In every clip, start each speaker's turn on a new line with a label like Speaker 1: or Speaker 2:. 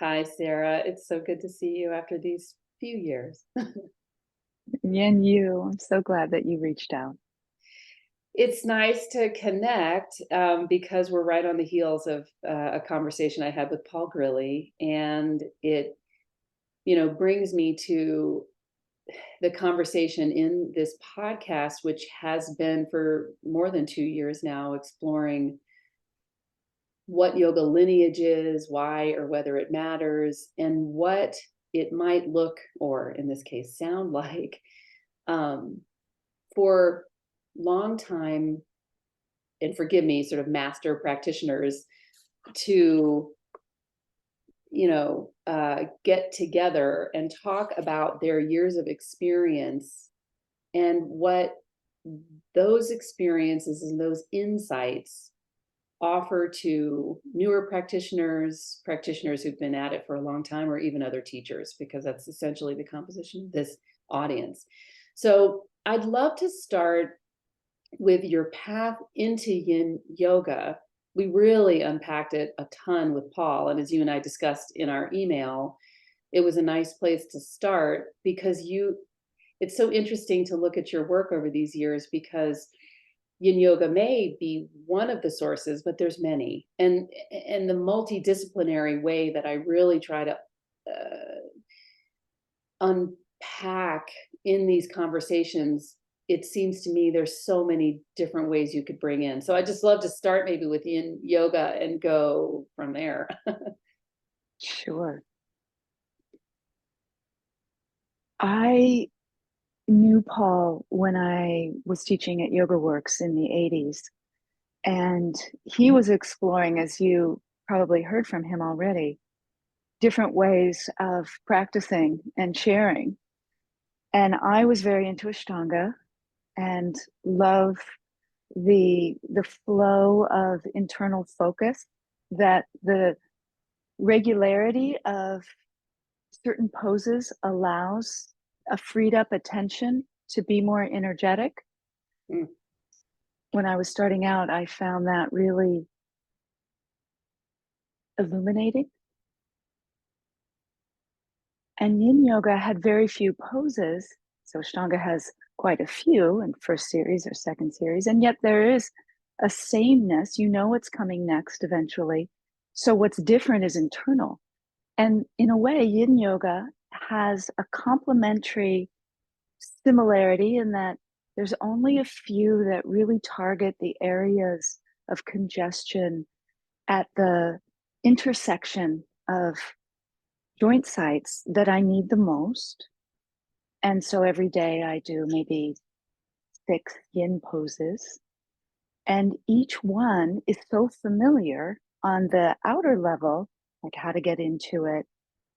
Speaker 1: Hi, Sarah. It's so good to see you after these few years.
Speaker 2: And you, I'm so glad that you reached out.
Speaker 1: It's nice to connect because we're right on the heels of a conversation I had with Paul Grilly, and it, brings me to the conversation in this podcast, which has been for more than 2 years now, exploring what yoga lineage is, why or whether it matters, and what it might look, or in this case, sound like um, for long time, and forgive me, sort of master practitioners to get together and talk about their years of experience and what those experiences and those insights offer to newer practitioners who've been at it for a long time, or even other teachers, because that's essentially the composition of this audience. So I'd love to start with your path into yin yoga. We really unpacked it a ton with Paul. And as you and I discussed in our email, it was a nice place to start because it's so interesting to look at your work over these years, because yin yoga may be one of the sources, but there's many. And the multidisciplinary way that I really try to unpack in these conversations, it seems to me there's so many different ways you could bring in. So I just love to start maybe with yin yoga and go from there.
Speaker 2: Sure. I knew Paul when I was teaching at Yoga Works in the 80s, and he was exploring, as you probably heard from him already, different ways of practicing and sharing. And I was very into Ashtanga and love the flow of internal focus, that the regularity of certain poses allows a freed up attention to be more energetic.
Speaker 1: Mm.
Speaker 2: When I was starting out, I found that really illuminating. And yin yoga had very few poses. So Ashtanga has quite a few in first series or second series. And yet there is a sameness. You know what's coming next eventually. So what's different is internal. And in a way, yin yoga has a complementary similarity in that there's only a few that really target the areas of congestion at the intersection of joint sites that I need the most. And so every day I do maybe 6 yin poses. And each one is so familiar on the outer level, like how to get into it,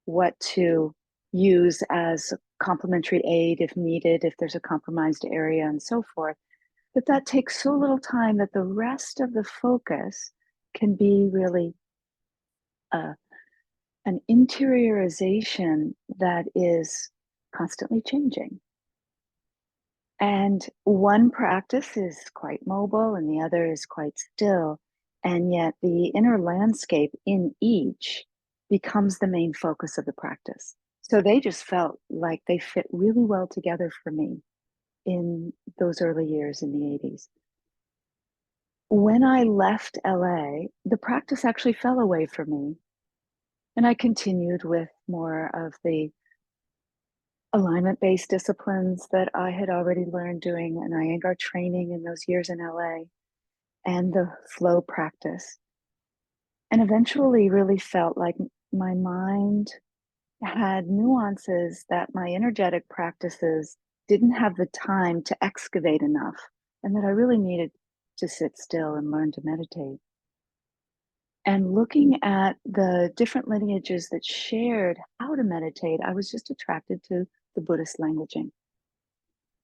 Speaker 2: what to use as complementary aid if needed, if there's a compromised area, and so forth. But that takes so little time that the rest of the focus can be really an interiorization that is constantly changing. And one practice is quite mobile and the other is quite still. And yet the inner landscape in each becomes the main focus of the practice. So they just felt like they fit really well together for me in those early years in the 80s. When I left LA, the practice actually fell away for me. And I continued with more of the alignment-based disciplines that I had already learned doing an Iyengar training in those years in LA, and the flow practice. And eventually really felt like my mind had nuances that my energetic practices didn't have the time to excavate enough, and that I really needed to sit still and learn to meditate. And looking at the different lineages that shared how to meditate, I was just attracted to the Buddhist languaging.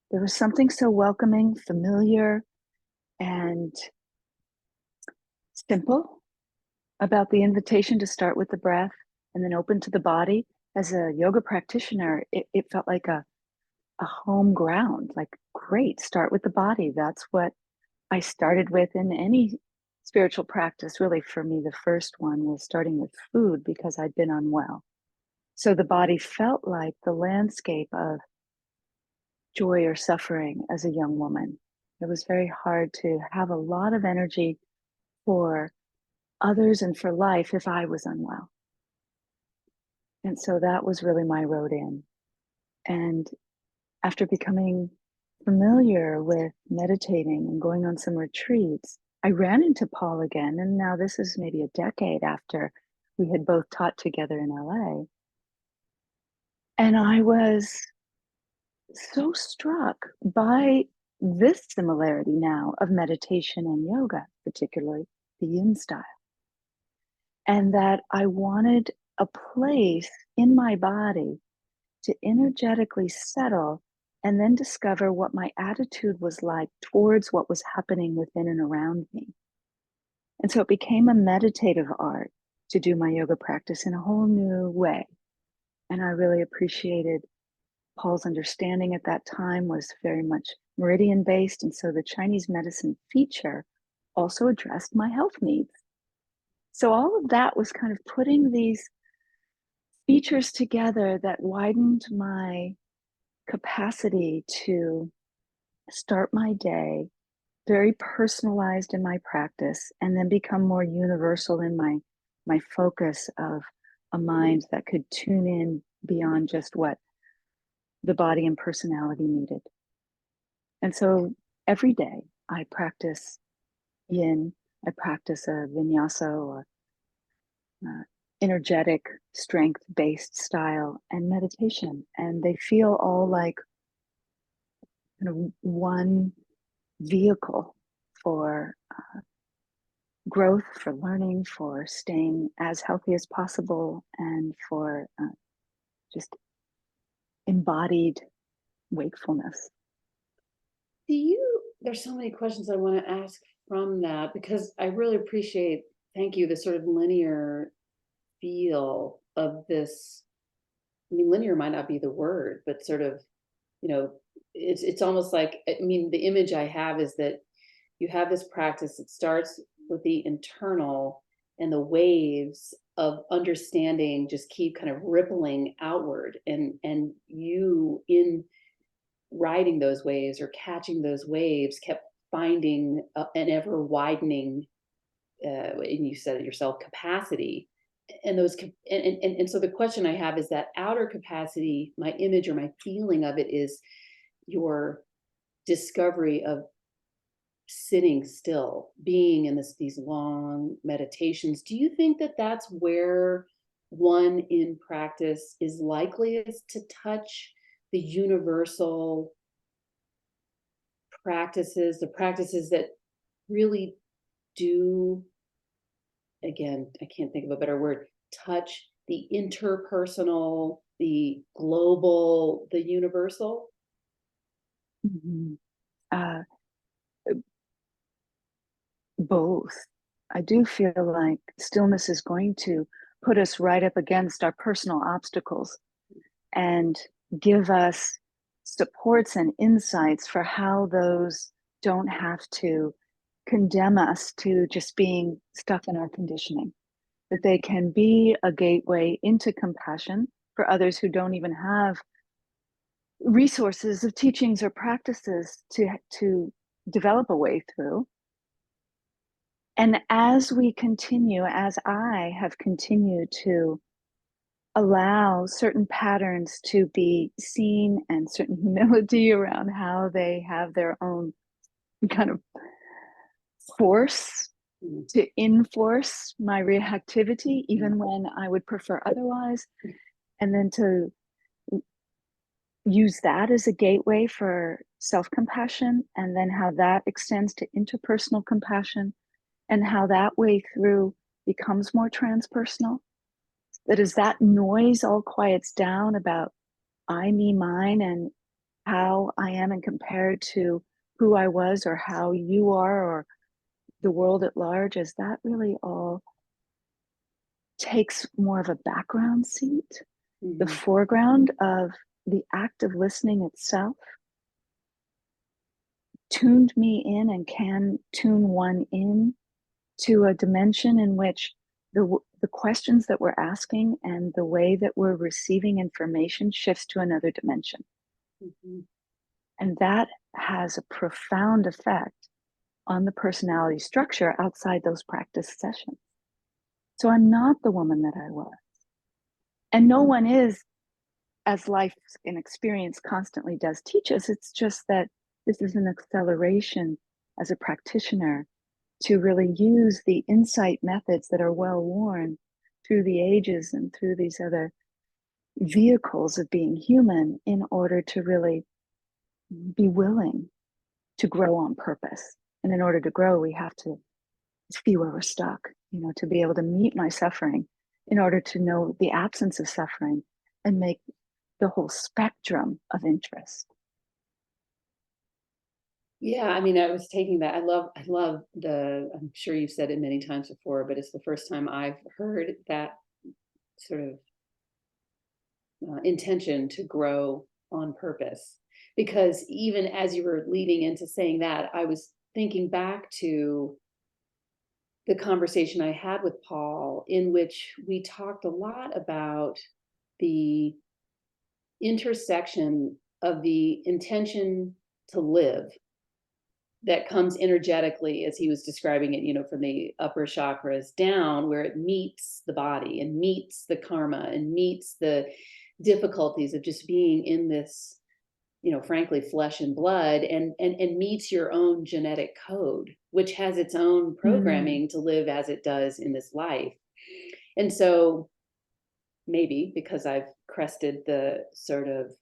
Speaker 2: There was something so welcoming, familiar, and simple about the invitation to start with the breath and then open to the body. As a yoga practitioner, it felt like a home ground, like, great, start with the body. That's what I started with in any spiritual practice, really for me, the first one was starting with food because I'd been unwell. So the body felt like the landscape of joy or suffering as a young woman. It was very hard to have a lot of energy for others and for life if I was unwell. And so that was really my road in. And after becoming familiar with meditating and going on some retreats, I ran into Paul again. And now this is maybe a decade after we had both taught together in LA. And I was so struck by this similarity now of meditation and yoga, particularly the yin style, and that I wanted a place in my body to energetically settle and then discover what my attitude was like towards what was happening within and around me. And so it became a meditative art to do my yoga practice in a whole new way. And I really appreciated Paul's understanding at that time was very much meridian based. And so the Chinese medicine feature also addressed my health needs. So all of that was kind of putting these features together that widened my capacity to start my day very personalized in my practice and then become more universal in my focus of a mind that could tune in beyond just what the body and personality needed. And so every day I practice yin, I practice a vinyasa or energetic, strength based style and meditation. And they feel all like kind of one vehicle for growth, for learning, for staying as healthy as possible, and for just embodied wakefulness.
Speaker 1: There's so many questions I want to ask from that because I really appreciate, thank you, the sort of linear feel of this. I mean, linear might not be the word, but sort of, it's almost like, I mean, the image I have is that you have this practice that starts with the internal and the waves of understanding just keep kind of rippling outward, and you in riding those waves or catching those waves kept finding an ever widening and you said it yourself, capacity. And those and so the question I have is that outer capacity, my image or my feeling of it is your discovery of sitting still, being in these long meditations. Do you think that that's where one in practice is likeliest to touch the universal practices, the practices that really do, again, I can't think of a better word, touch the interpersonal, the global, the universal?
Speaker 2: Mm-hmm. Both. I do feel like stillness is going to put us right up against our personal obstacles and give us supports and insights for how those don't have to condemn us to just being stuck in our conditioning, that they can be a gateway into compassion for others who don't even have resources of teachings or practices to develop a way through. And as we continue, as I have continued to allow certain patterns to be seen and certain humility around how they have their own kind of force to enforce my reactivity, even when I would prefer otherwise, and then to use that as a gateway for self-compassion, and then how that extends to interpersonal compassion, and how that way through becomes more transpersonal. That as that noise all quiets down about I, me, mine, and how I am and compared to who I was or how you are or the world at large, as that really all takes more of a background seat, the foreground of the act of listening itself tuned me in and can tune one in to a dimension in which the questions that we're asking and the way that we're receiving information shifts to another dimension.
Speaker 1: Mhm.
Speaker 2: And that has a profound effect on the personality structure outside those practice sessions. So I'm not the woman that I was. And no one is, as life and experience constantly does teach us. It's just that this is an acceleration as a practitioner to really use the insight methods that are well worn through the ages and through these other vehicles of being human in order to really be willing to grow on purpose. And in order to grow, we have to see where we're stuck, to be able to meet my suffering in order to know the absence of suffering and make the whole spectrum of interest.
Speaker 1: Yeah, I mean, I was taking that. I love I'm sure you've said it many times before, but it's the first time I've heard that sort of intention to grow on purpose. Because even as you were leading into saying that, I was thinking back to the conversation I had with Paul, in which we talked a lot about the intersection of the intention to live that comes energetically, as he was describing it, from the upper chakras down, where it meets the body and meets the karma and meets the difficulties of just being in this, frankly, flesh and blood, and meets your own genetic code, which has its own
Speaker 2: Mm.
Speaker 1: programming to live as it does in this life. And so maybe because I've crested the sort of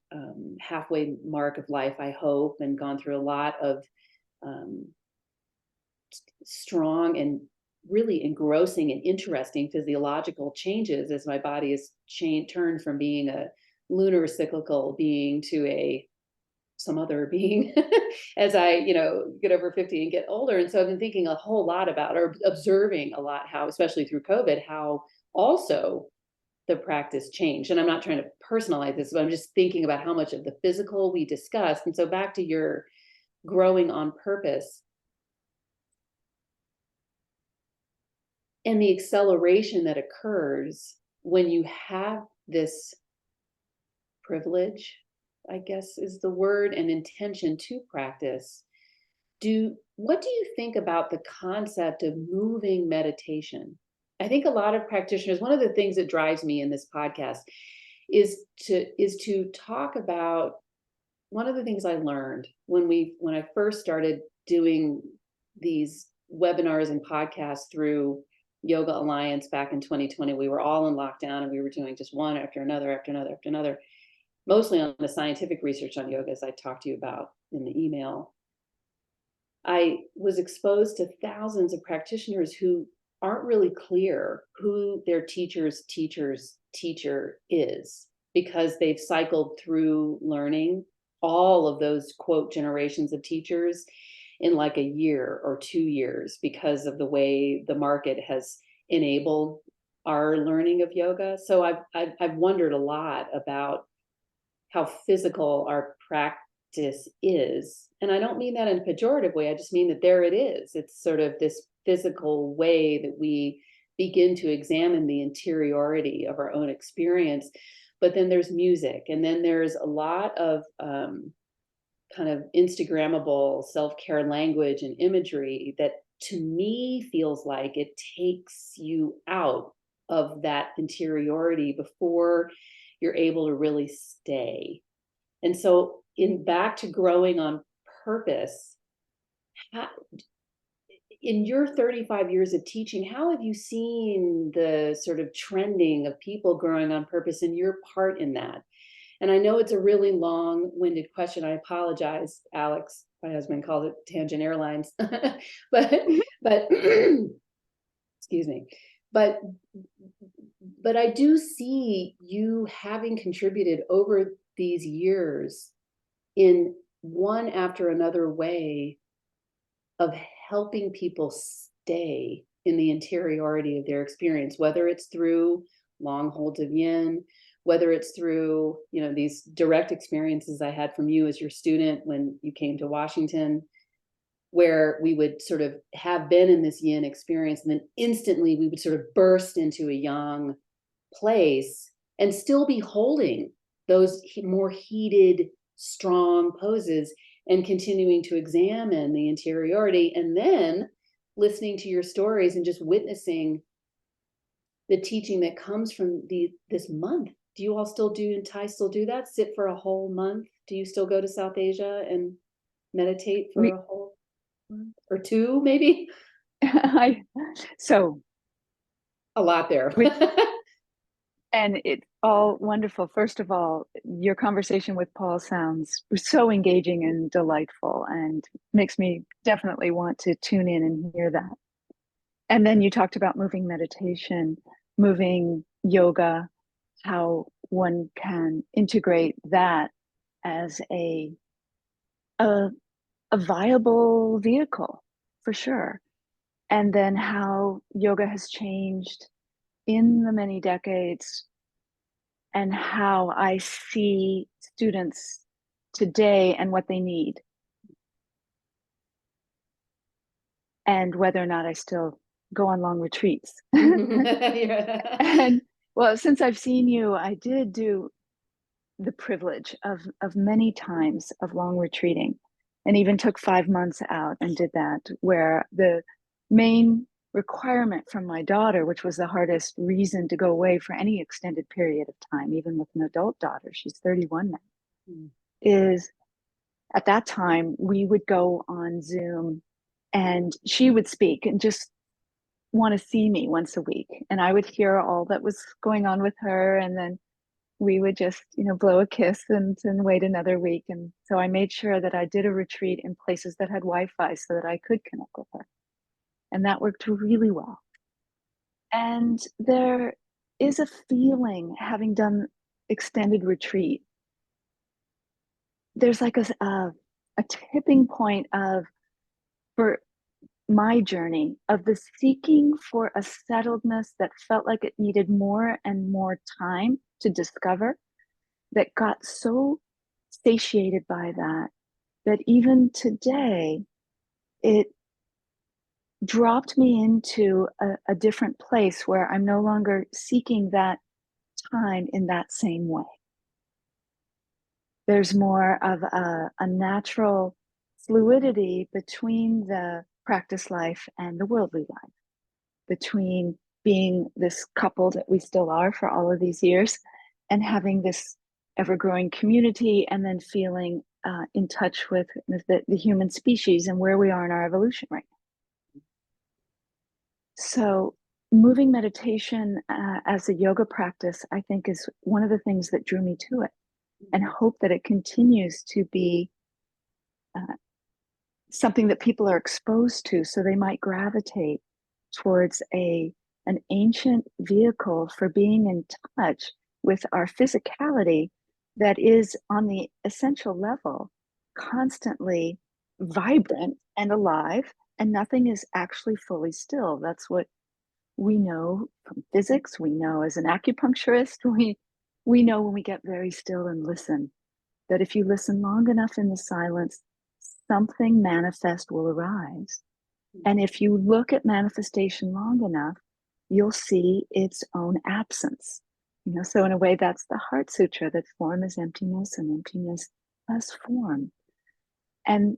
Speaker 1: halfway mark of life, I hope, and gone through a lot of um, strong and really engrossing and interesting physiological changes as my body has turned from being a lunar cyclical being to a some other being as I, get over 50 and get older. And so I've been thinking a whole lot about, or observing a lot, how, especially through COVID, how also the practice changed. And I'm not trying to personalize this, but I'm just thinking about how much of the physical we discussed. And so back to your growing on purpose and the acceleration that occurs when you have this privilege, I guess is the word, and intention to practice. What do you think about the concept of moving meditation? I think a lot of practitioners, one of the things that drives me in this podcast is to talk about one of the things I learned when I first started doing these webinars and podcasts through Yoga Alliance back in 2020. We were all in lockdown and we were doing just one after another, after another, after another, mostly on the scientific research on yoga, as I talked to you about in the email. I was exposed to thousands of practitioners who aren't really clear who their teacher's teacher is, because they've cycled through learning all of those quote generations of teachers in like a year or 2 years, because of the way the market has enabled our learning of yoga. So I've wondered a lot about how physical our practice is. And I don't mean that in a pejorative way. I just mean that there it is. It's sort of this physical way that we begin to examine the interiority of our own experience. But then there's music, and then there's a lot of kind of Instagrammable self-care language and imagery that to me feels like it takes you out of that interiority before you're able to really stay. And so in back to growing on purpose, how, in your 35 years of teaching, how have you seen the sort of trending of people growing on purpose and your part in that? And I know it's a really long-winded question. I apologize, Alex. My husband called it Tangent Airlines, but excuse me. But I do see you having contributed over these years in one after another way of helping people stay in the interiority of their experience, whether it's through long holds of yin, whether it's through, these direct experiences I had from you as your student when you came to Washington, where we would sort of have been in this yin experience, and then instantly we would sort of burst into a yang place and still be holding those more heated, strong poses and continuing to examine the interiority, and then listening to your stories and just witnessing the teaching that comes from this month. Do you all still do, in Thai still do that? Sit for a whole month? Do you still go to South Asia and meditate for
Speaker 2: We
Speaker 1: a whole month or two, maybe?
Speaker 2: I so
Speaker 1: A lot there.
Speaker 2: we and it's all wonderful. First of all, your conversation with Paul sounds so engaging and delightful and makes me definitely want to tune in and hear that. And then you talked about moving meditation, moving yoga, how one can integrate that as a, a viable vehicle for sure. And then how yoga has changed in the many decades and how I see students today and what they need, and whether or not I still go on long retreats.
Speaker 1: Yeah.
Speaker 2: And well, since I've seen you, I did do the privilege of many times of long retreating, and even took 5 months out and did that, where the main requirement from my daughter, which was the hardest reason to go away for any extended period of time, even with an adult daughter, she's 31 now,
Speaker 1: Mm.
Speaker 2: is at that time we would go on Zoom and she would speak and just want to see me once a week, and I would hear all that was going on with her, and then we would just, blow a kiss and wait another week. And so I made sure that I did a retreat in places that had Wi-Fi so that I could connect with her. And that worked really well. And there is a feeling, having done extended retreat, there's like a tipping point of, for my journey, of the seeking for a settledness that felt like it needed more and more time to discover, that got so satiated by that, that even today it dropped me into a different place where I'm no longer seeking that time in that same way. There's more of a natural fluidity between the practice life and the worldly life, between being this couple that we still are for all of these years and having this ever-growing community, and then feeling in touch with the human species and where we are in our evolution right now. So moving meditation as a yoga practice, I think, is one of the things that drew me to it, and hope that it continues to be uh, something that people are exposed to, so they might gravitate towards an ancient vehicle for being in touch with our physicality that is, on the essential level, constantly vibrant and alive, and nothing is actually fully still. That's what we know from physics. We know as an acupuncturist, we know when we get very still and listen, that if you listen long enough in the silence, something manifest will arise. And if you look at manifestation long enough, you'll see its own absence. So in a way, that's the Heart Sutra, that form is emptiness and emptiness is form. And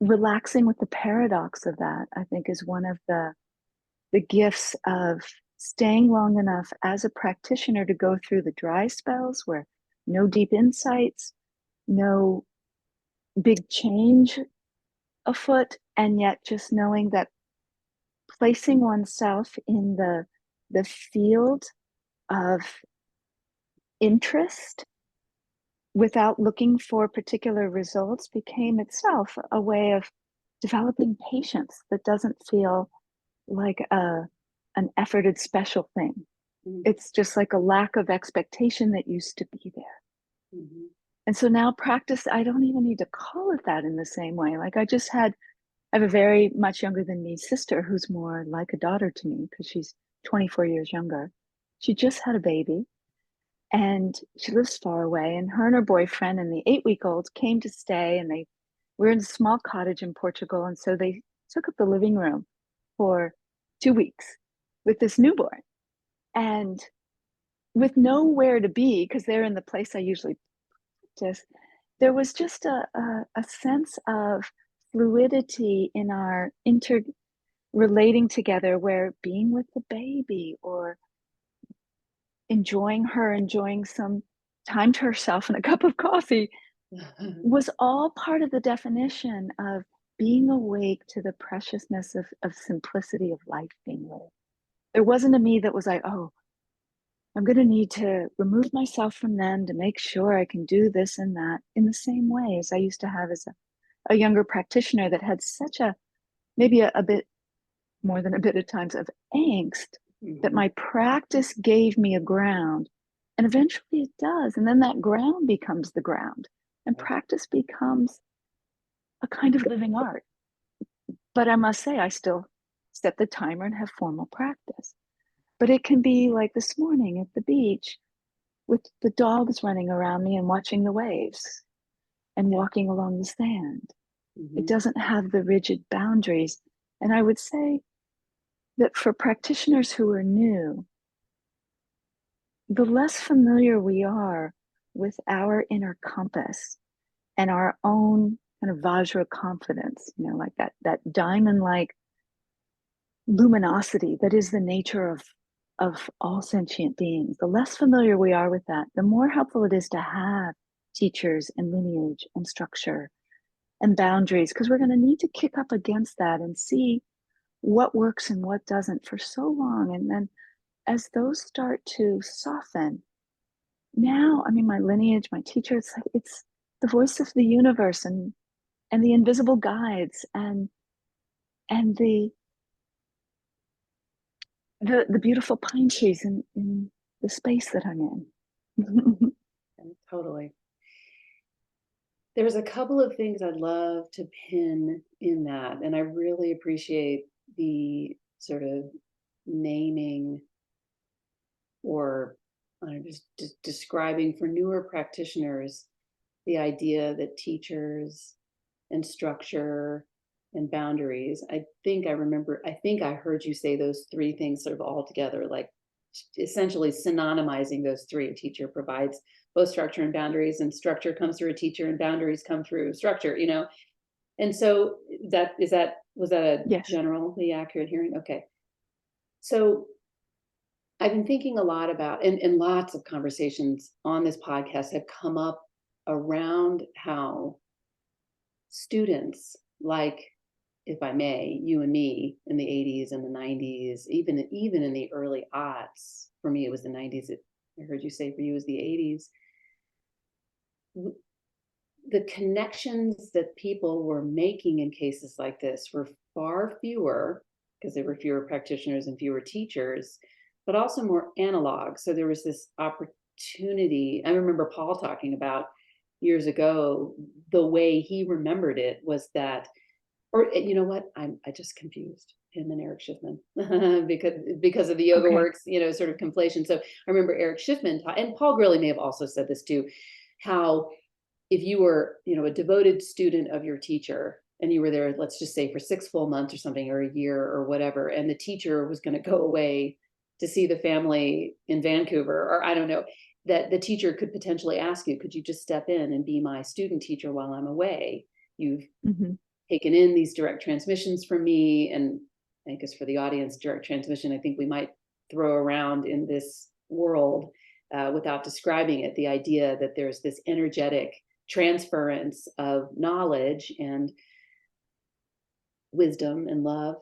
Speaker 2: relaxing with the paradox of that, I think, is one of the gifts of staying long enough as a practitioner to go through the dry spells where no deep insights, no big change afoot, and yet just knowing that placing oneself in the field of interest without looking for particular results became itself a way of developing patience that doesn't feel like an efforted special thing.
Speaker 1: Mhm.
Speaker 2: It's just like a lack of expectation that used to be there.
Speaker 1: Mhm.
Speaker 2: And so now practice, I don't even need to call it that in the same way. Like I have a very much younger than me sister who's more like a daughter to me because she's 24 years younger. She just had a baby and she lives far away, and her boyfriend and the 8-week-old came to stay, and they we're in a small cottage in Portugal, and so they took up the living room for 2 weeks with this newborn, and with nowhere to be because they're in the place I usually practice. There was just a sense of fluidity in our relating together, where being with the baby or enjoying some time to herself and a cup of coffee was all part of the definition of being awake to the preciousness of simplicity of life being lived. There wasn't a me that was like, oh, I'm going to need to remove myself from them to make sure I can do this and that, in the same way as I used to have as a younger practitioner that had such maybe a bit more than a bit at times of angst, that my practice gave me a ground. And eventually it does. And then that ground becomes the ground. And practice becomes a kind of living art. But I must say, I still set the timer and have formal practice. But it can be like this morning at the beach with the dogs running around me and watching the waves and walking along the sand. It doesn't have the rigid boundaries. And I would say that for practitioners who are new, the less familiar we are with our inner compass and our own kind of Vajra confidence, like that diamond-like luminosity that is the nature of all sentient beings, the less familiar we are with that, the more helpful it is to have teachers and lineage and structure and boundaries, because we're going to need to kick up against that and see what works and what doesn't for so long. And then as those start to soften, now, I mean, my lineage, my teacher, it's the voice of the universe and the invisible guides and the beautiful pine trees in the space that I'm in.
Speaker 1: Totally. There's a couple of things I'd love to pin in that, and I really appreciate the sort of naming or just describing for newer practitioners the idea that teachers and structure and boundaries. I think I heard you say those three things sort of all together, like essentially synonymizing those three. A teacher provides both structure and boundaries, and structure comes through a teacher and boundaries come through structure, And so was that a
Speaker 2: Yes.
Speaker 1: generally accurate hearing? Okay. So I've been thinking a lot about, and lots of conversations on this podcast have come up around how students, like, if I may, you and me in the 80s and the 90s, even in the early aughts, for me, it was the 90s. I heard you say for you it was the 80s. The connections that people were making in cases like this were far fewer, because there were fewer practitioners and fewer teachers, but also more analog. So there was this opportunity. I remember Paul talking about years ago, the way he remembered it was that, or you know what, I just confused him and Eric Schiffman because of the Yoga Works, sort of conflation. So I remember Eric Schiffman, and Paul Grilly may have also said this too, how if you were, a devoted student of your teacher and you were there, let's just say for 6 full months or something, or a year or whatever, and the teacher was going to go away to see the family in Vancouver, or I don't know, that the teacher could potentially ask you, could you just step in and be my student teacher while I'm away? You've taken in these direct transmissions from me. And I guess for the audience, direct transmission, I think we might throw around in this world without describing it, the idea that there's this energetic transference of knowledge and wisdom and love,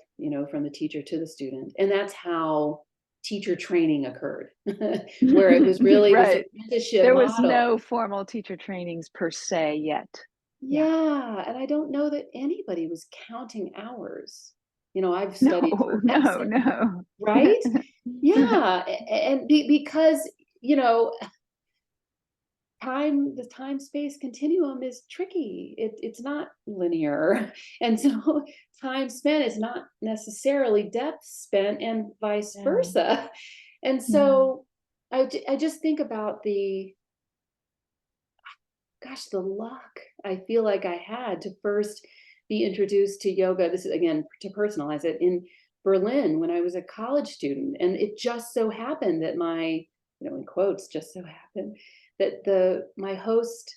Speaker 1: from the teacher to the student. And that's how teacher training occurred, where it was really
Speaker 2: right.
Speaker 1: this apprenticeship
Speaker 2: There
Speaker 1: model.
Speaker 2: was no formal teacher trainings per se yet.
Speaker 1: Yeah. And I don't know that anybody was counting hours. I've studied for medicine,
Speaker 2: no.
Speaker 1: right? Yeah. And because, the time space continuum is tricky. It's not linear. And so time spent is not necessarily depth spent, and vice versa. And so I just think about gosh, the luck I feel like I had to first be introduced to yoga. This is again to personalize it in Berlin when I was a college student. And it just so happened that in quotes, just so happened that my host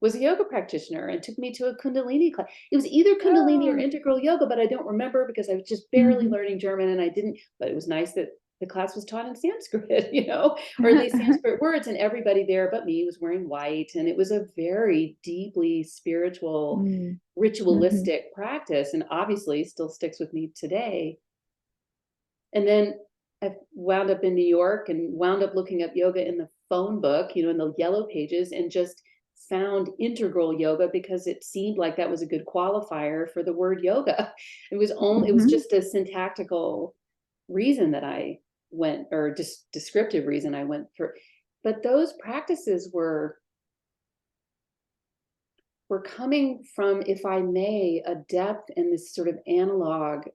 Speaker 1: was a yoga practitioner and took me to a Kundalini class. It was either Kundalini or
Speaker 2: Oh.
Speaker 1: integral yoga, but I don't remember because I was just barely
Speaker 2: Mhm.
Speaker 1: learning German and I didn't, but it was nice that the class was taught in Sanskrit, or at least Sanskrit words, and everybody there but me was wearing white. And it was a very deeply spiritual,
Speaker 2: Mm. Mhm.
Speaker 1: ritualistic practice, and obviously still sticks with me today. And then I wound up in New York and wound up looking up yoga in the phone book, in the yellow pages, and just found integral yoga because it seemed like that was a good qualifier for the word yoga. It was
Speaker 2: Mhm.
Speaker 1: just a syntactical reason that I went, or just descriptive reason I went for. But those practices were coming from, if I may, a depth and this sort of analog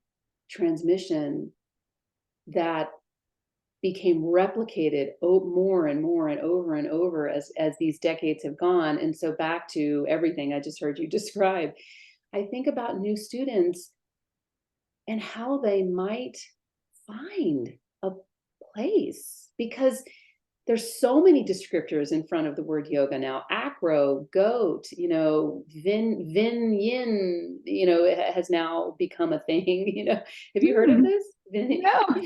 Speaker 1: transmission that became replicated more and more and over as these decades have gone. And so back to everything I just heard you describe, I think about new students and how they might find a place, because there's so many descriptors in front of the word yoga now. Acro, goat, vin yin, it has now become a thing. Have you heard of
Speaker 2: Mm.
Speaker 1: this?
Speaker 2: No.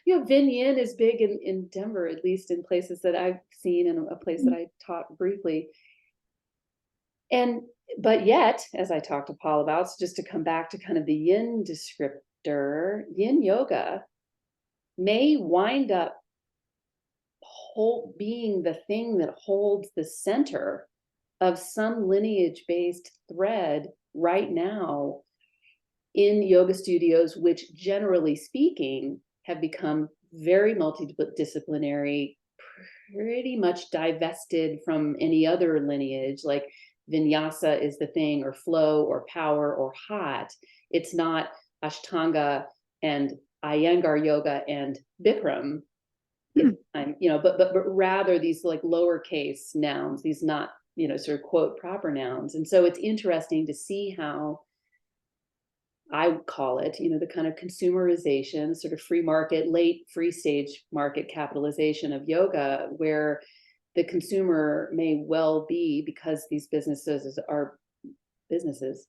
Speaker 1: Yeah, vin yin is big in Denver, at least in places that I've seen, and a place that I taught briefly. And but yet, as I talked to Paul about, so just to come back to kind of the yin descriptor, yin yoga may wind up being the thing that holds the center of some lineage based thread right now in yoga studios, which generally speaking have become very multidisciplinary, pretty much divested from any other lineage. Like vinyasa is the thing, or flow, or power, or hot. It's not Ashtanga and Iyengar yoga and Bikram. If
Speaker 2: Mm.
Speaker 1: I'm, but rather these like lowercase nouns, these not, sort of quote proper nouns. And so it's interesting to see how I would call it, the kind of consumerization, sort of free market, late free stage market capitalization of yoga, where the consumer may well be, because these businesses are businesses,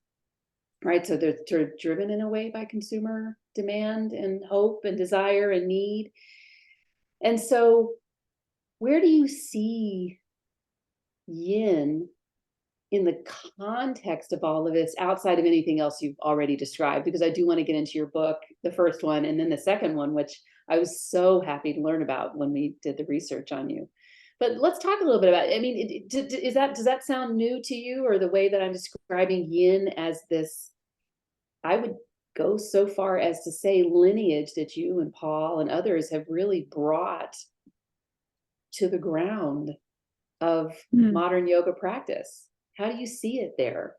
Speaker 1: right? So they're sort of driven in a way by consumer demand and hope and desire and need. And so, where do you see yin in the context of all of this, outside of anything else you've already described? Because I do want to get into your book, the first one, and then the second one, which I was so happy to learn about when we did the research on you. But let's talk a little bit about it. I mean, does that sound new to you, or the way that I'm describing yin as this? I would go so far as to say lineage that you and Paul and others have really brought to the ground of
Speaker 2: Mm.
Speaker 1: modern yoga practice. How do you see it there?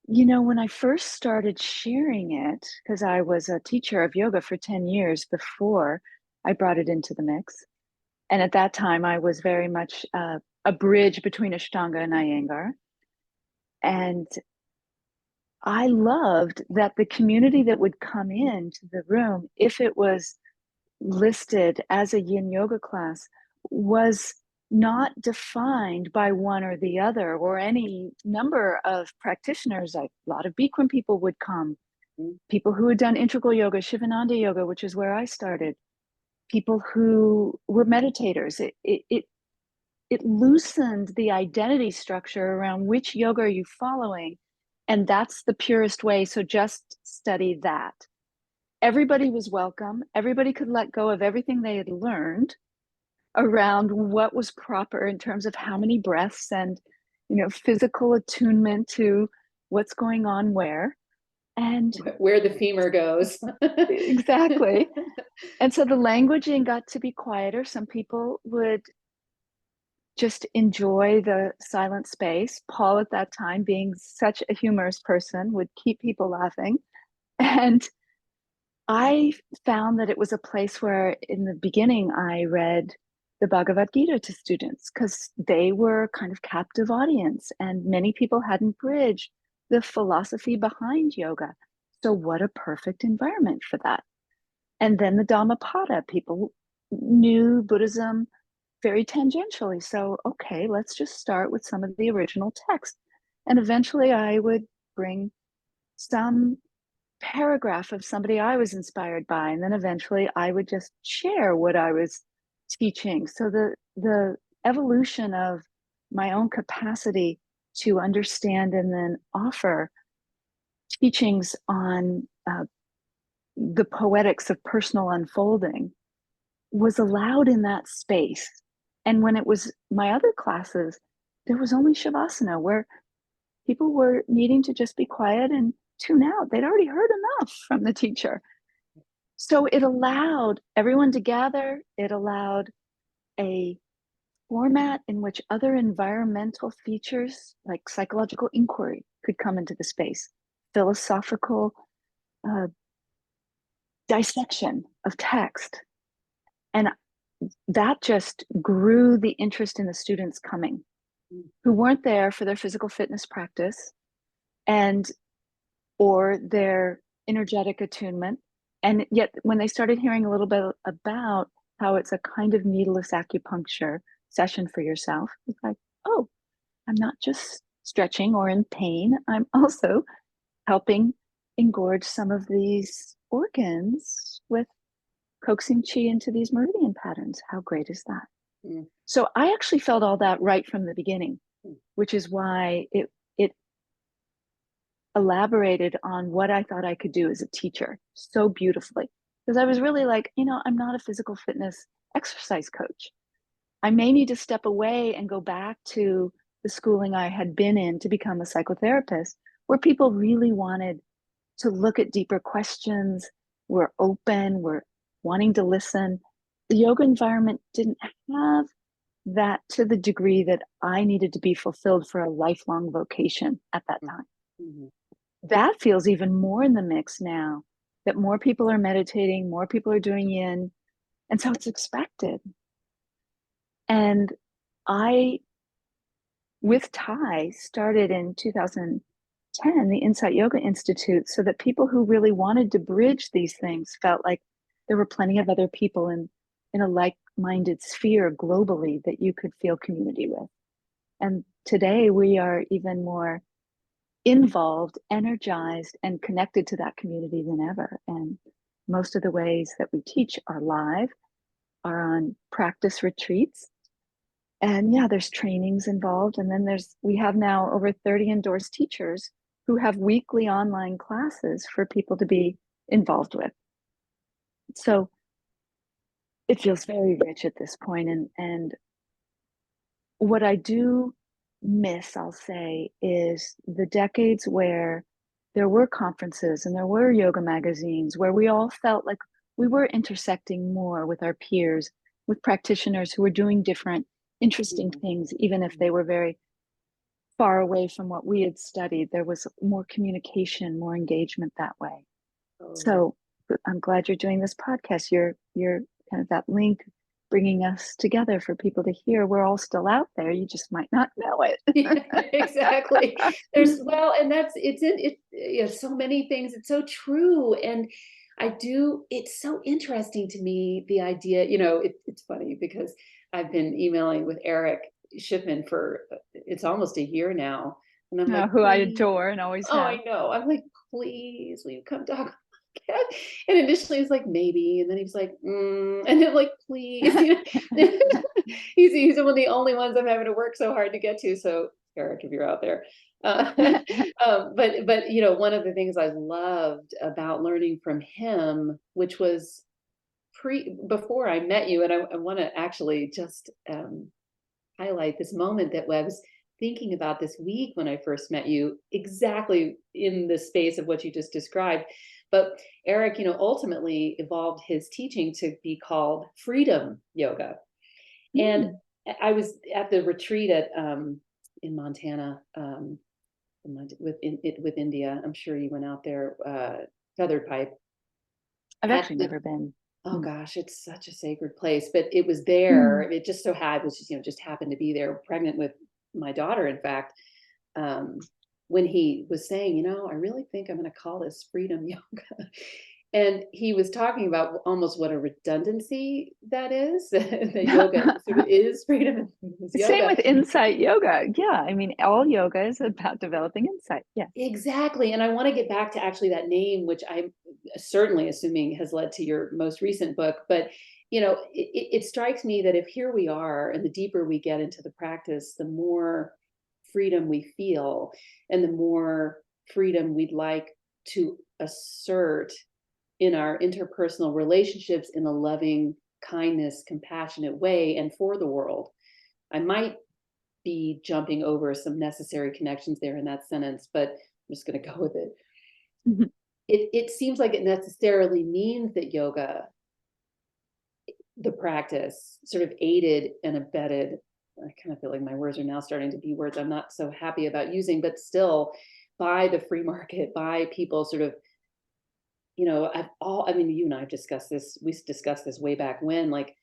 Speaker 2: When I first started sharing it, because I was a teacher of yoga for 10 years before I brought it into the mix. And at that time, I was very much a bridge between Ashtanga and Iyengar. And I loved that the community that would come into the room, if it was listed as a yin yoga class, was not defined by one or the other or any number of practitioners. A lot of Bikram people would come,
Speaker 1: Mm.
Speaker 2: people who had done integral yoga, Shivananda yoga, which is where I started, people who were meditators. It loosened the identity structure around which yoga are you following, and that's the purest way. So just study that. Everybody was welcome. Everybody could let go of everything they had learned around what was proper in terms of how many breaths and physical attunement to what's going on where. And
Speaker 1: Where the femur goes.
Speaker 2: exactly. And so the languaging got to be quieter. Some people would just enjoy the silent space. Paul, at that time, being such a humorous person, would keep people laughing. And I found that it was a place where, in the beginning, I read the Bhagavad Gita to students because they were kind of captive audience and many people hadn't bridged the philosophy behind yoga. So what a perfect environment for that. And then the Dhammapada, people knew Buddhism very tangentially. So, okay, let's just start with some of the original text. And eventually I would bring some paragraph of somebody I was inspired by. And then eventually I would just share what I was teaching. So the evolution of my own capacity to understand and then offer teachings on the poetics of personal unfolding was allowed in that space. And when it was my other classes, there was only Shavasana where people were needing to just be quiet and tune out. They'd already heard enough from the teacher. So it allowed everyone to gather. It allowed a format in which other environmental features like psychological inquiry could come into the space, philosophical dissection of text. And that just grew the interest in the students coming who weren't there for their physical fitness practice and or their energetic attunement. And yet when they started hearing a little bit about how it's a kind of needleless acupuncture session for yourself, it's like, oh, I'm not just stretching or in pain, I'm also helping engorge some of these organs with coaxing chi into these meridian patterns. How great is that?
Speaker 1: Mm.
Speaker 2: So I actually felt all that right from the beginning, which is why it elaborated on what I thought I could do as a teacher so beautifully. Because I was really like, I'm not a physical fitness exercise coach. I may need to step away and go back to the schooling I had been in to become a psychotherapist, where people really wanted to look at deeper questions, were open, were wanting to listen. The yoga environment didn't have that to the degree that I needed to be fulfilled for a lifelong vocation at that time.
Speaker 1: Mm-hmm.
Speaker 2: That feels even more in the mix now that more people are meditating, more people are doing yin. And so it's expected. And I, with Thai, started in 2010, the Insight Yoga Institute, so that people who really wanted to bridge these things felt like there were plenty of other people in a like-minded sphere globally that you could feel community with. And today we are even more involved, energized, and connected to that community than ever. And most of the ways that we teach are live, are on practice retreats. And yeah, there's trainings involved. And then we have now over 30 endorsed teachers who have weekly online classes for people to be involved with. So it feels very rich at this point. And what I do miss, I'll say, is the decades where there were conferences and there were yoga magazines where we all felt like we were intersecting more with our peers, with practitioners who were doing different, interesting things, even if they were very far away from what we had studied. There was more communication, more engagement that way. So I'm glad you're doing this podcast. You're kind of that link bringing us together for people to hear. We're all still out there. You just might not know it.
Speaker 1: Yeah, exactly. And it's so many things. It's so true. And it's so interesting to me, the idea, it's funny because I've been emailing with Eric Shipman for, it's almost a year now. And I'm like,
Speaker 2: Who I
Speaker 1: please.
Speaker 2: adore and always
Speaker 1: Oh,
Speaker 2: have.
Speaker 1: I know. I'm like, please, will you come talk? And initially he's like, maybe. And then he was like, and then like, please. He's one of the only ones I'm having to work so hard to get to. So Eric, if you're out there. But one of the things I loved about learning from him, which was before I met you, and I want to actually just highlight this moment that I was thinking about this week when I first met you, exactly in the space of what you just described. But Eric, ultimately evolved his teaching to be called freedom yoga. And I was at the retreat in Montana with India. I'm sure you went out there, Feathered Pipe.
Speaker 2: I've actually never been.
Speaker 1: Oh
Speaker 2: Mm.
Speaker 1: gosh, it's such a sacred place, but it was
Speaker 2: Mm.
Speaker 1: there. It just so had was just, just happened to be there, pregnant with my daughter, in fact, um, when he was saying, I really think I'm going to call this freedom yoga. And he was talking about almost what a redundancy that is, that yoga sort of is freedom and is
Speaker 2: Same
Speaker 1: yoga.
Speaker 2: with insight yoga. Yeah, I mean, all yoga is about developing insight. Yes.
Speaker 1: Exactly. And I want to get back to actually that name, which I'm certainly assuming has led to your most recent book. But, it strikes me that if here we are and the deeper we get into the practice, the more freedom we feel and the more freedom we'd like to assert in our interpersonal relationships in a loving, kindness, compassionate way and for the world. I might be jumping over some necessary connections there in that sentence, but I'm just going to go with it.
Speaker 2: Mhm.
Speaker 1: It seems like it necessarily means that yoga, the practice, sort of aided and abetted. I kind of feel like my words are now starting to be words I'm not so happy about using, but still by the free market, by people sort of, I mean, you and I have discussed this, we discussed this way back when, like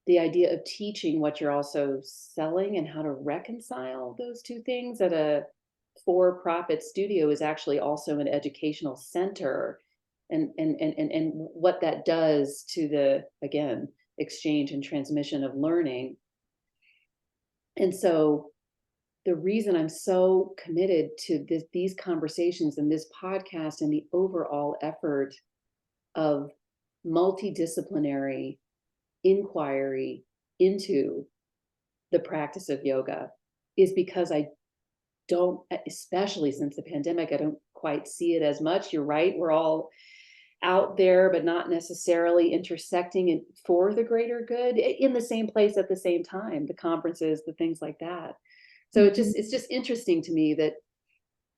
Speaker 1: the idea of teaching what you're also selling and how to reconcile those two things at a for-profit studio is actually also an educational center, and what that does to the, again, exchange and transmission of learning. And so the reason I'm so committed to these conversations and this podcast and the overall effort of multidisciplinary inquiry into the practice of yoga is because I don't, especially since the pandemic, I don't quite see it as much. You're right. We're all out there, but not necessarily intersecting it for the greater good in the same place at the same time, the conferences, the things like that. So
Speaker 2: Mhm.
Speaker 1: it's just interesting to me that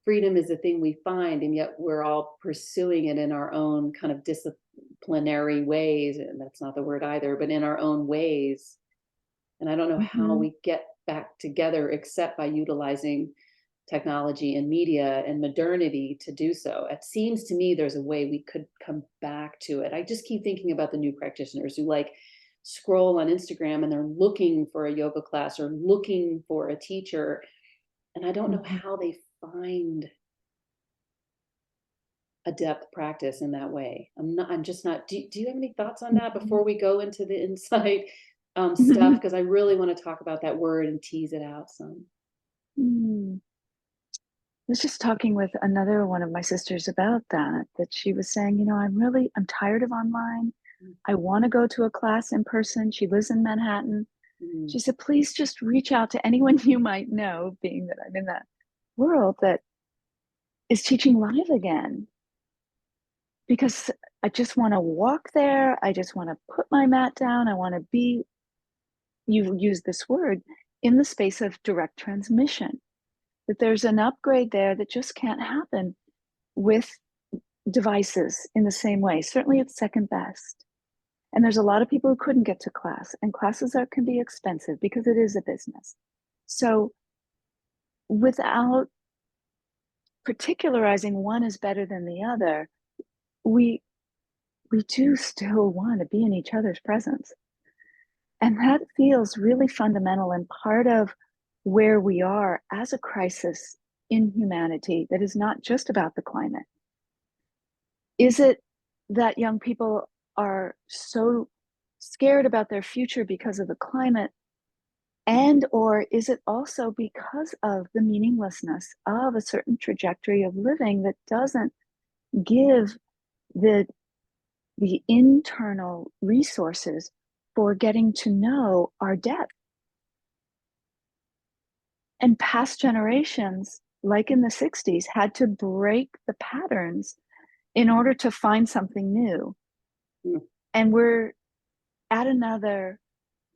Speaker 1: freedom is a thing we find, and yet we're all pursuing it in our own kind of disciplinary ways. And that's not the word either, but in our own ways. And I don't know how
Speaker 2: Mhm.
Speaker 1: we get back together except by utilizing technology and media and modernity to do so. It seems to me there's a way we could come back to it. I just keep thinking about the new practitioners who like scroll on Instagram and they're looking for a yoga class or looking for a teacher. And I don't know
Speaker 2: Mhm.
Speaker 1: how they find a depth practice in that way. I'm just not, do you have any thoughts on that
Speaker 2: Mhm.
Speaker 1: before we go into the insight stuff?
Speaker 2: Mhm.
Speaker 1: Because I really want to talk about that word and tease it out some.
Speaker 2: Mm. I was just talking with another one of my sisters about that she was saying, I'm tired of online. I want to go to a class in person. She lives in Manhattan.
Speaker 1: Mm-hmm.
Speaker 2: She said, please just reach out to anyone you might know, being that I'm in that world, that is teaching live again. Because I just want to walk there. I just want to put my mat down. I want to be, you use this word, in the space of direct transmission. That there's an upgrade there that just can't happen with devices in the same way. Certainly it's second best. And there's a lot of people who couldn't get to class, and classes can be expensive because it is a business. So without particularizing one is better than the other, we we do still want to be in each other's presence. And that feels really fundamental and part of where we are as a crisis in humanity that is not just about the climate. Is it that young people are so scared about their future because of the climate? And or is it also because of the meaninglessness of a certain trajectory of living that doesn't give the the internal resources for getting to know our depth? And past generations, like in the 60s, had to break the patterns in order to find something new. And we're at another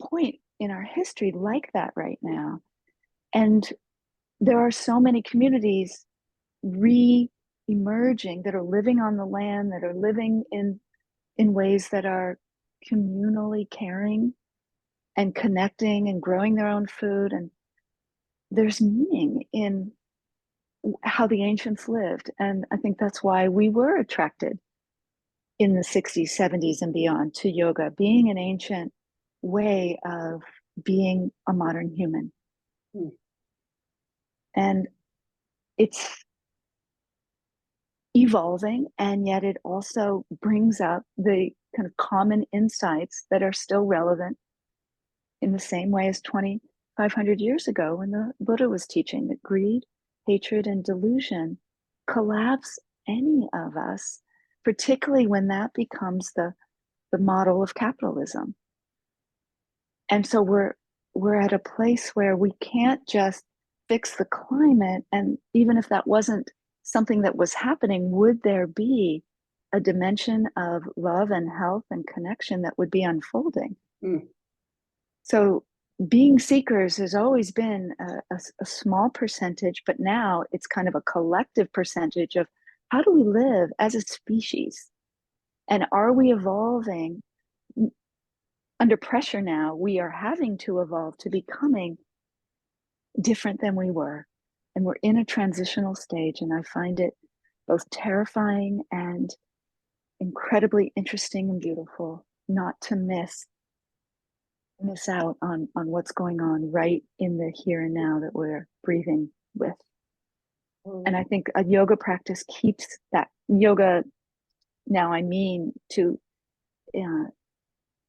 Speaker 2: point in our history like that right now. And there are so many communities re-emerging that are living on the land, that are living in ways that are communally caring and connecting and growing their own food. And there's meaning in how the ancients lived. And I think that's why we were attracted in the 60s, 70s, and beyond to yoga being an ancient way of being a modern human.
Speaker 1: Hmm.
Speaker 2: And it's evolving, and yet it also brings up the kind of common insights that are still relevant in the same way as 2,500 years ago when the Buddha was teaching that greed, hatred, and delusion collapse any of us, particularly when that becomes the model of capitalism. And so we're at a place where we can't just fix the climate. And even if that wasn't something that was happening, would there be a dimension of love and health and connection that would be unfolding?
Speaker 1: Hmm.
Speaker 2: So being seekers has always been a small percentage, but now it's kind of a collective percentage of how do we live as a species? And are we evolving? Under pressure now, we are having to evolve to becoming different than we were. And we're in a transitional stage, and I find it both terrifying and incredibly interesting and beautiful not to miss out on what's going on right in the here and now that we're breathing with. And I think a yoga practice keeps that yoga. Now, I mean to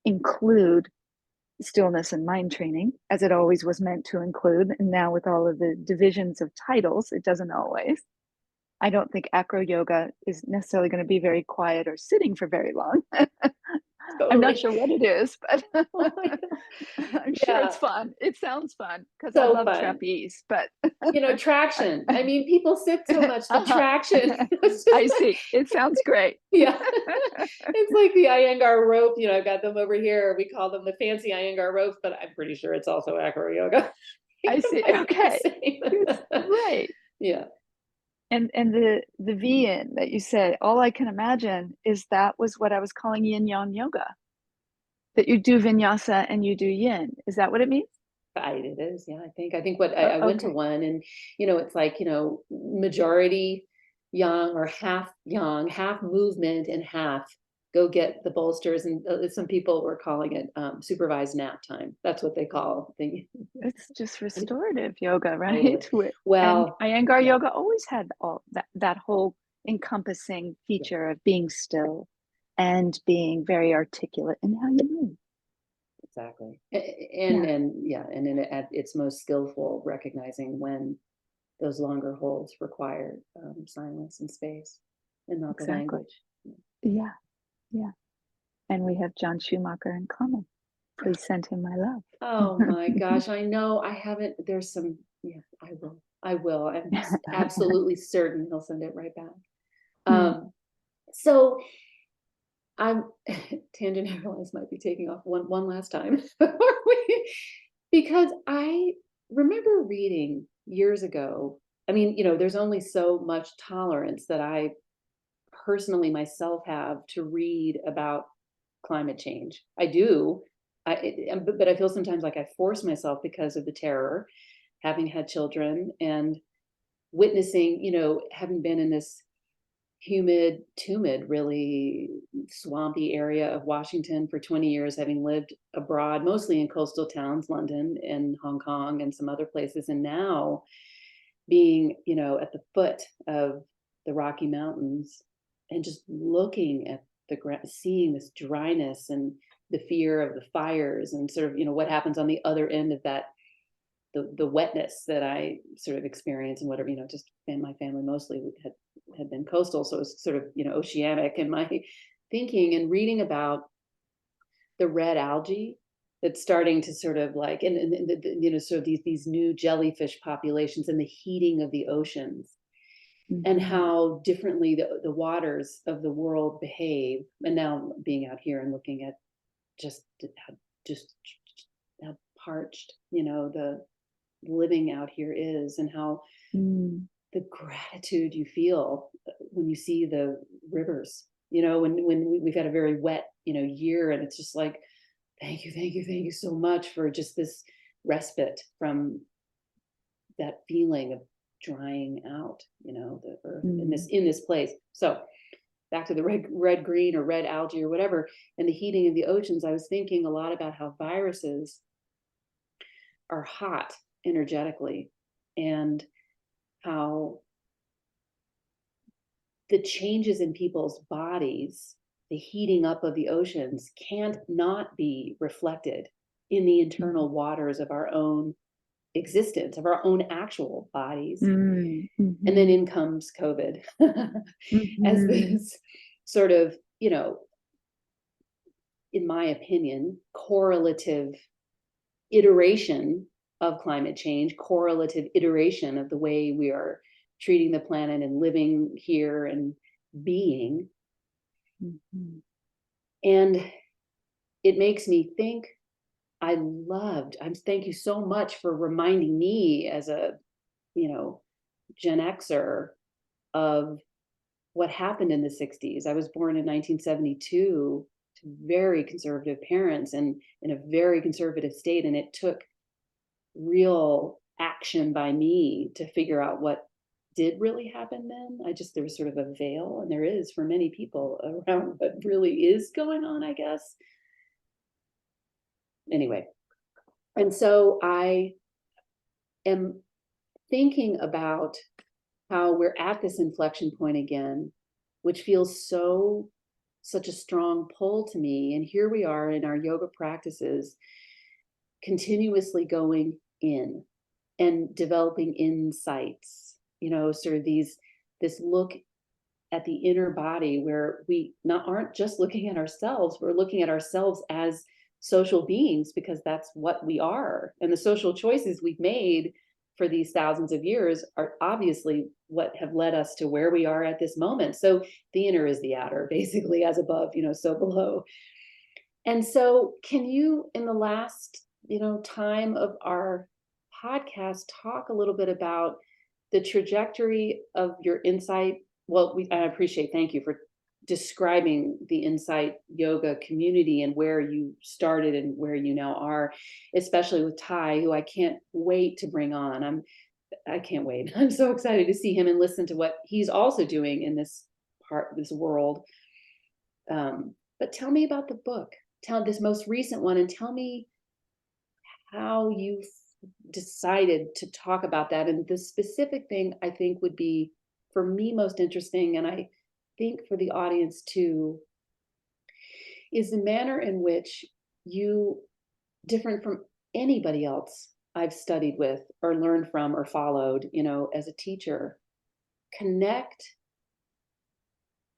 Speaker 2: include stillness and mind training, as it always was meant to include. And now, with all of the divisions of titles, it doesn't always. I don't think acro yoga is necessarily going to be very quiet or sitting for very long. I'm not
Speaker 1: Totally.
Speaker 2: sure what it is, but
Speaker 1: Oh my God.
Speaker 2: I'm sure
Speaker 1: Yeah,
Speaker 2: it's fun. It sounds fun because I
Speaker 1: so
Speaker 2: love
Speaker 1: fun.
Speaker 2: trapeze, but
Speaker 1: Traction. I mean, people sit so much, the
Speaker 2: uh-huh.
Speaker 1: traction. It's just
Speaker 2: I see. It sounds great.
Speaker 1: yeah. It's like the Iyengar rope. I've got them over here. We call them the fancy Iyengar ropes, but I'm pretty sure it's also acro yoga.
Speaker 2: I
Speaker 1: It
Speaker 2: see.
Speaker 1: might be the
Speaker 2: Okay. It's
Speaker 1: same.
Speaker 2: right.
Speaker 1: Yeah.
Speaker 2: And the V-in that you said, all I can imagine is that was what I was calling yin yang yoga. That you do vinyasa and you do yin. Is that what it means?
Speaker 1: It is. Yeah. I think what
Speaker 2: Oh,
Speaker 1: I went to
Speaker 2: okay.
Speaker 1: one and, it's like, majority young, half movement and half go get the bolsters. And some people were calling it supervised nap time. That's what they call the
Speaker 2: It's just restorative yoga,
Speaker 1: totally.
Speaker 2: right? And
Speaker 1: Well,
Speaker 2: Iyengar
Speaker 1: yeah,
Speaker 2: yoga always had all that whole encompassing
Speaker 1: yeah,
Speaker 2: feature of being still and being very articulate in how you move.
Speaker 1: exactly.
Speaker 2: Yeah,
Speaker 1: And then at its most skillful, recognizing when those longer holds require silence and space and not the
Speaker 2: exactly.
Speaker 1: language.
Speaker 2: Yeah, yeah. And we have John Schumacher in common. Please send him my love.
Speaker 1: Oh my gosh, I know I haven't. There's some, yeah, I will. I will. I'm absolutely certain he'll send it right back.
Speaker 2: Hmm.
Speaker 1: So I'm tangent I realize might be taking off one last time because I remember reading years ago. I mean, there's only so much tolerance that I personally myself have to read about climate change. I do. But I feel sometimes like I force myself because of the terror, having had children and witnessing, having been in this tumid, really swampy area of Washington for 20 years, having lived abroad, mostly in coastal towns, London and Hong Kong and some other places. And now being, at the foot of the Rocky Mountains and just looking at the ground, seeing this dryness and the fear of the fires and sort of, what happens on the other end of that, the wetness that I sort of experience and whatever, just and my family mostly had been coastal. So it was sort of, oceanic in my thinking and reading about the red algae that's starting to sort of like, sort of these new jellyfish populations and the heating of the oceans and
Speaker 2: Mm-hmm.
Speaker 1: how differently the waters of the world behave. And now being out here and looking at just just how parched, the living out here is and how
Speaker 2: Mm.
Speaker 1: the gratitude you feel when you see the rivers, when we've had a very wet, year and it's just like, thank you so much for just this respite from that feeling of drying out, the earth in
Speaker 2: Mm.
Speaker 1: this place. So back to the red green or red algae or whatever, and the heating of the oceans, I was thinking a lot about how viruses are hot energetically, and how the changes in people's bodies, the heating up of the oceans, can't not be reflected in the internal waters of our own existence, of our own actual bodies.
Speaker 2: Mm,
Speaker 1: And then
Speaker 2: mhm,
Speaker 1: in comes COVID as
Speaker 2: mhm,
Speaker 1: this sort of, in my opinion, correlative iteration of climate change, correlative iteration of the way we are treating the planet and living here and being.
Speaker 2: mhm.
Speaker 1: And it makes me think, thank you so much for reminding me as a, you know, Gen Xer of what happened in the 60s. I was born in 1972 to very conservative parents and in a very conservative state. And it took real action by me to figure out what did really happen then. There was sort of a veil, and there is for many people around what really is going on, I guess. Anyway, and so I am thinking about how we're at this inflection point again, which feels such a strong pull to me. And here we are in our yoga practices, continuously going in and developing insights, sort of this look at the inner body, where we not aren't just looking at ourselves, we're looking at ourselves as social beings, because that's what we are. And the social choices we've made for these thousands of years are obviously what have led us to where we are at this moment. So the inner is the outer, basically, as above, so below. And so can you, in the last, time of our podcast, talk a little bit about the trajectory of your insight? Well, I appreciate, thank you for describing the insight yoga community and where you started and where you now are, especially with Ty, who I can't wait to bring on. I can't wait. I'm so excited to see him and listen to what he's also doing in this world. But tell me about the book. Tell this most recent one, and tell me how you decided to talk about that. And the specific thing I think would be, for me, most interesting, and I think for the audience too, is the manner in which you, different from anybody else I've studied with or learned from or followed, as a teacher, connect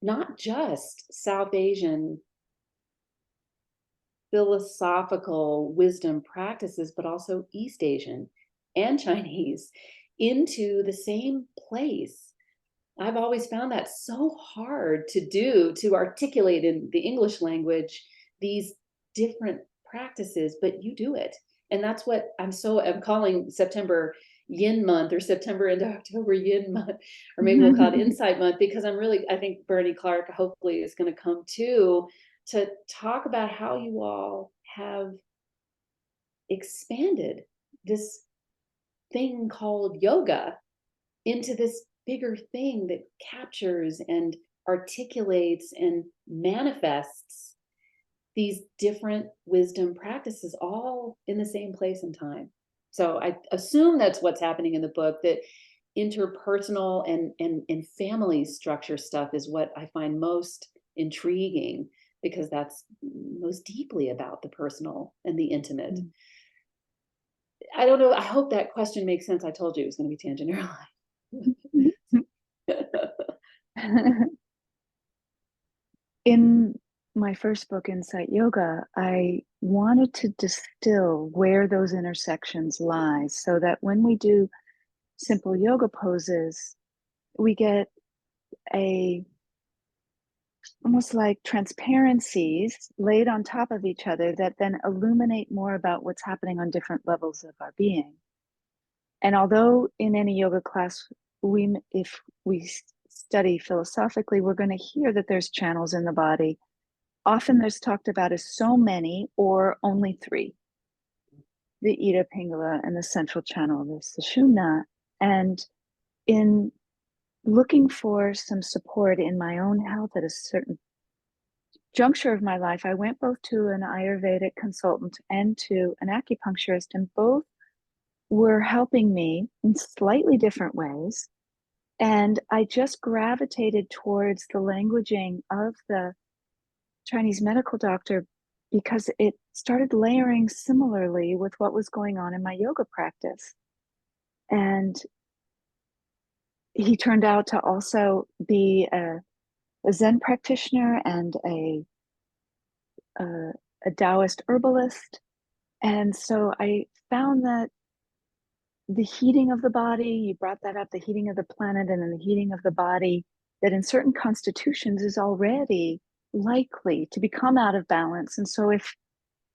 Speaker 1: not just South Asian philosophical wisdom practices, but also East Asian and Chinese into the same place. I've always found that so hard to do, to articulate in the English language these different practices, but you do it. And that's what I'm calling September Yin month, or September into October Yin month, or maybe we'll call it Insight month, because I think Bernie Clark hopefully is going to come too, to talk about how you all have expanded this thing called yoga into this bigger thing that captures and articulates and manifests these different wisdom practices all in the same place and time. So I assume that's what's happening in the book, that interpersonal and family structure stuff is what I find most intriguing, because that's most deeply about the personal and the intimate. I don't know. I hope that question makes sense. I told you it was going to be tangent airline.
Speaker 2: In my first book, Insight Yoga, I wanted to distill where those intersections lie, so that when we do simple yoga poses, we get a almost like transparencies laid on top of each other that then illuminate more about what's happening on different levels of our being. And although in any yoga class, if we study philosophically, we're going to hear that there's channels in the body. Often there's talked about as so many or only three: the Ida Pingala and the central channel, the Sushumna. And in looking for some support in my own health at a certain juncture of my life, I went both to an Ayurvedic consultant and to an acupuncturist, and both were helping me in slightly different ways. And I just gravitated towards the languaging of the Chinese medical doctor because it started layering similarly with what was going on in my yoga practice. And he turned out to also be a Zen practitioner and a Taoist herbalist. And so I found that the heating of the body, you brought that up, the heating of the planet and then the heating of the body, that in certain constitutions is already likely to become out of balance. And so if,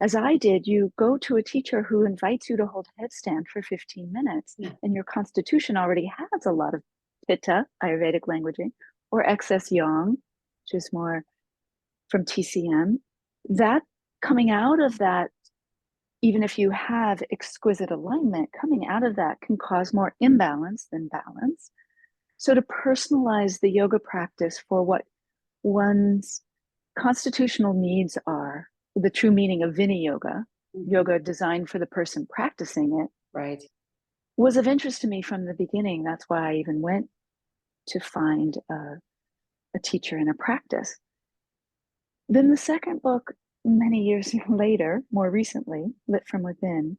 Speaker 2: as I did, you go to a teacher who invites you to hold a headstand for 15 minutes, and your constitution already has a lot of pitta, Ayurvedic languaging, or excess yang, which is more from TCM, that coming out of that, even if you have exquisite alignment, coming out of that can cause more imbalance than balance. So to personalize the yoga practice for what one's constitutional needs are, the true meaning of Vini yoga, yoga designed for the person practicing it,
Speaker 1: Right.
Speaker 2: was of interest to me from the beginning. That's why I even went to find a teacher and a practice. Then the second book, many years later, more recently, Lit from Within,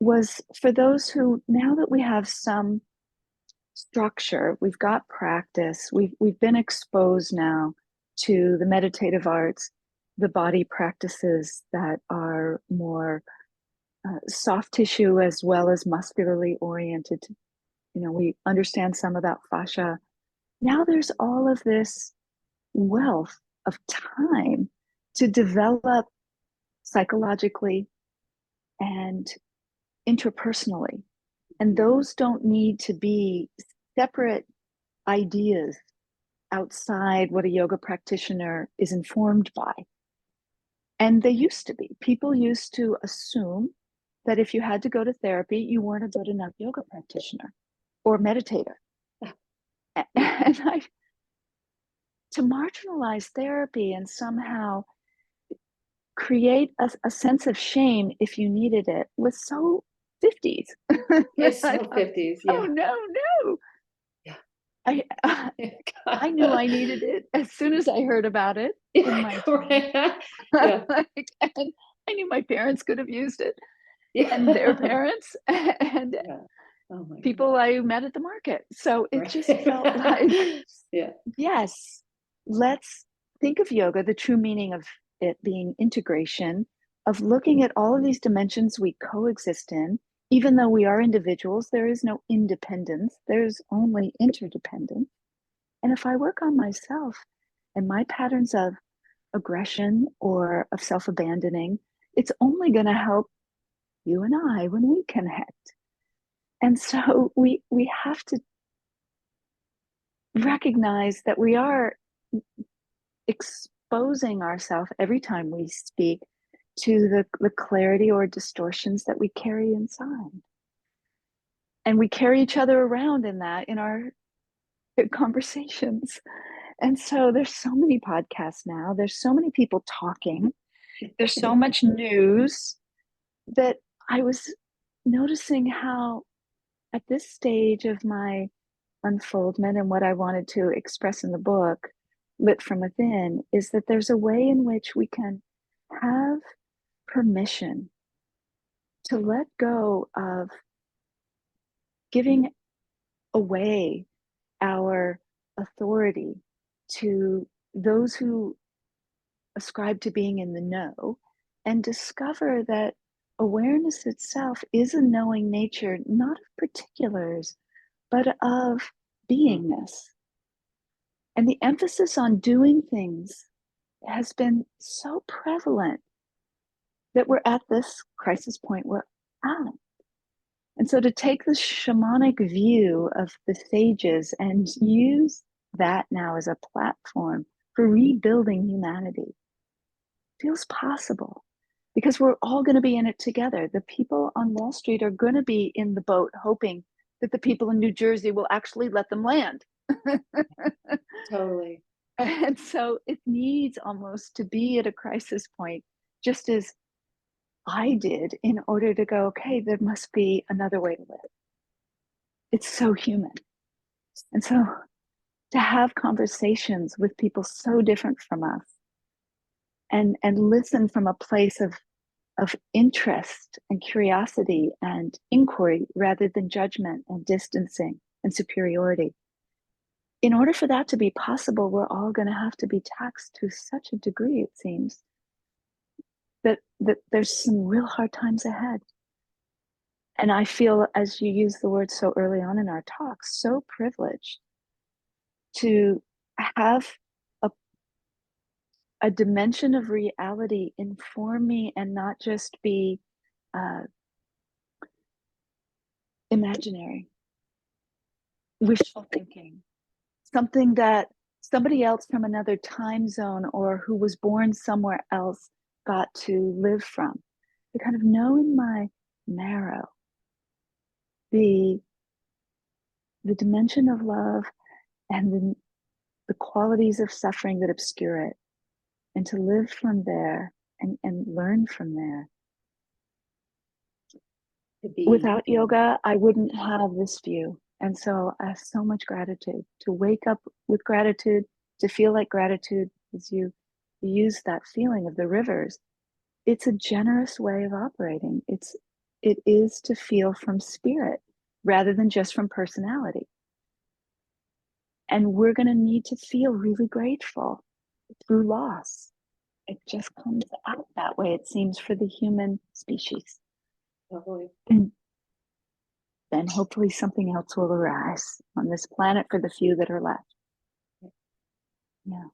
Speaker 2: was for those who, now that we have some structure, we've got practice, we've been exposed now to the meditative arts, the body practices that are more soft tissue as well as muscularly oriented. We understand some about fascia. Now there's all of this wealth of time to develop psychologically and interpersonally. And those don't need to be separate ideas outside what a yoga practitioner is informed by. And they used to be. People used to assume that if you had to go to therapy, you weren't a good enough yoga practitioner or meditator. And to marginalize therapy and somehow create a sense of shame if you needed it was so 50s.
Speaker 1: Yes, so 50s. Yeah.
Speaker 2: Oh, no.
Speaker 1: Yeah.
Speaker 2: I knew I needed it as soon as I heard about it in my
Speaker 1: Right. Yeah.
Speaker 2: and I knew my parents could have used it,
Speaker 1: Yeah.
Speaker 2: and their parents, and
Speaker 1: Yeah. Oh my
Speaker 2: people I met at the market. So it just
Speaker 1: Right.
Speaker 2: felt like,
Speaker 1: Yeah.
Speaker 2: yes, let's think of yoga, the true meaning of it being integration, of looking at all of these dimensions we coexist in. Even though we are individuals, there is no independence, there's only interdependence. And if I work on myself and my patterns of aggression or of self-abandoning, it's only going to help you and I when we connect. And so we have to recognize that we are exposing ourselves every time we speak to the clarity or distortions that we carry inside. And we carry each other around in that in our conversations. And so there's so many podcasts now, there's so many people talking, there's so much news that I was noticing how at this stage of my unfoldment and what I wanted to express in the book, Lit from Within, is that there's a way in which we can have permission to let go of giving away our authority to those who ascribe to being in the know, and discover that awareness itself is a knowing nature, not of particulars, but of beingness. And the emphasis on doing things has been so prevalent that we're at this crisis point we're at. And so to take the shamanic view of the sages and use that now as a platform for rebuilding humanity feels possible, because we're all going to be in it together. The people on Wall Street are going to be in the boat hoping that the people in New Jersey will actually let them land.
Speaker 1: Totally.
Speaker 2: And so it needs almost to be at a crisis point, just as I did, in order to go, okay, there must be another way to live. It's so human. And so to have conversations with people so different from us and listen from a place of interest and curiosity and inquiry rather than judgment and distancing and superiority. In order for that to be possible, we're all going to have to be taxed to such a degree, it seems, that there's some real hard times ahead. And I feel, as you use the word so early on in our talk, so privileged to have a, a dimension of reality inform me and not just be uh, imaginary, wishful thinking, something that somebody else from another time zone or who was born somewhere else got to live from. To kind of know in my marrow the dimension of love and the qualities of suffering that obscure it, and to live from there and learn from there.
Speaker 1: To be.
Speaker 2: Without yoga, I wouldn't have this view. And so I have so much gratitude to wake up with gratitude, to feel like gratitude, as you use that feeling of the rivers. It's a generous way of operating. It is to feel from spirit rather than just from personality. And we're going to need to feel really grateful through loss. It just comes out that way, it seems, for the human species.
Speaker 1: Totally.
Speaker 2: And then hopefully something else will arise on this planet for the few that are left. Yeah.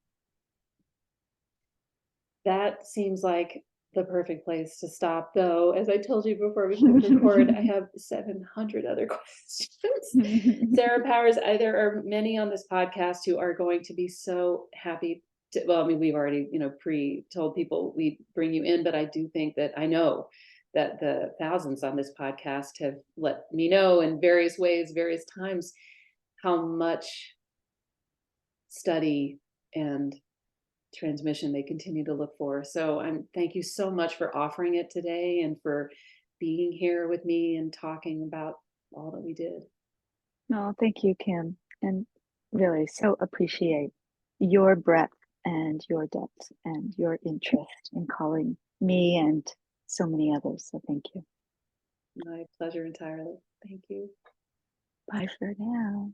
Speaker 1: That seems like the perfect place to stop, though. As I told you before we clicked record, I have 700 other questions. Sarah Powers, there are many on this podcast who are going to be so happy to, well, I mean, we've already, pre-told people we bring you in, but I do think that I know that the thousands on this podcast have let me know in various ways, various times, how much study and transmission they continue to look for. So thank you so much for offering it today and for being here with me and talking about all that we did.
Speaker 2: No, thank you, Kim. And really so appreciate your breadth and your depth and your interest in calling me and so many others. So thank you.
Speaker 1: My pleasure entirely. Thank you.
Speaker 2: Bye for now.